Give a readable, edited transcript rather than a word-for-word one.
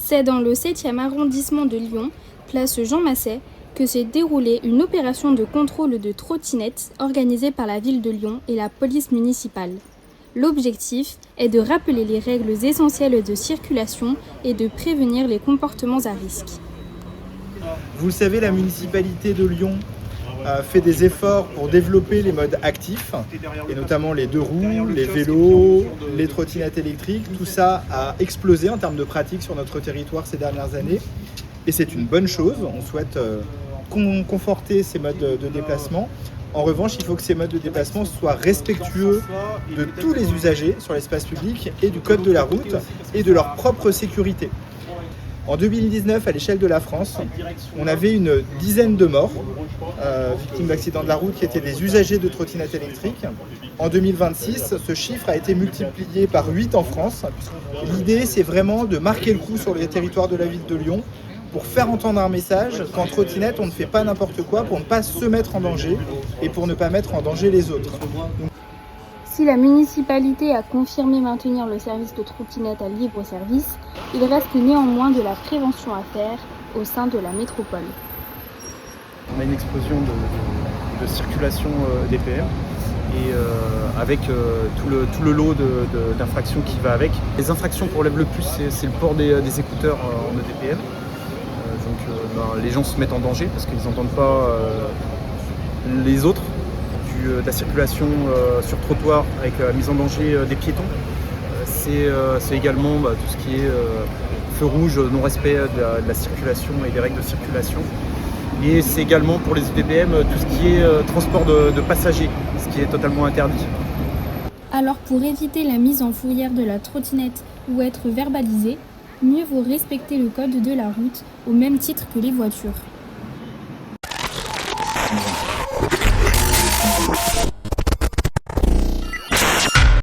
C'est dans le 7e arrondissement de Lyon, place Jean Massé, que s'est déroulée une opération de contrôle de trottinettes organisée par la ville de Lyon et la police municipale. L'objectif est de rappeler les règles essentielles de circulation et de prévenir les comportements à risque. Vous le savez, la municipalité de Lyon fait des efforts pour développer les modes actifs, et notamment les deux roues, les vélos, les trottinettes électriques. Tout ça a explosé en termes de pratique sur notre territoire ces dernières années, et c'est une bonne chose. On souhaite conforter ces modes de déplacement. En revanche, il faut que ces modes de déplacement soient respectueux de tous les usagers sur l'espace public et du code de la route et de leur propre sécurité. En 2019, à l'échelle de la France, on avait une dizaine de morts victimes d'accidents de la route qui étaient des usagers de trottinettes électriques. En 2026, ce chiffre a été multiplié par 8 en France. L'idée, c'est vraiment de marquer le coup sur les territoires de la ville de Lyon pour faire entendre un message qu'en trottinette, on ne fait pas n'importe quoi pour ne pas se mettre en danger et pour ne pas mettre en danger les autres. Si la municipalité a confirmé maintenir le service de trottinette à libre service, il reste néanmoins de la prévention à faire au sein de la métropole. On a une explosion de circulation DPM et avec tout le lot d'infractions qui va avec. Les infractions qu'on relève le plus, c'est le port des écouteurs en EDPM. Les gens se mettent en danger parce qu'ils n'entendent pas les autres. De la circulation sur trottoir avec la mise en danger des piétons. C'est également tout ce qui est feu rouge, non-respect de la circulation et des règles de circulation. Et c'est également pour les EDPM tout ce qui est transport de passagers, ce qui est totalement interdit. Alors pour éviter la mise en fourrière de la trottinette ou être verbalisé, mieux vaut respecter le code de la route au même titre que les voitures.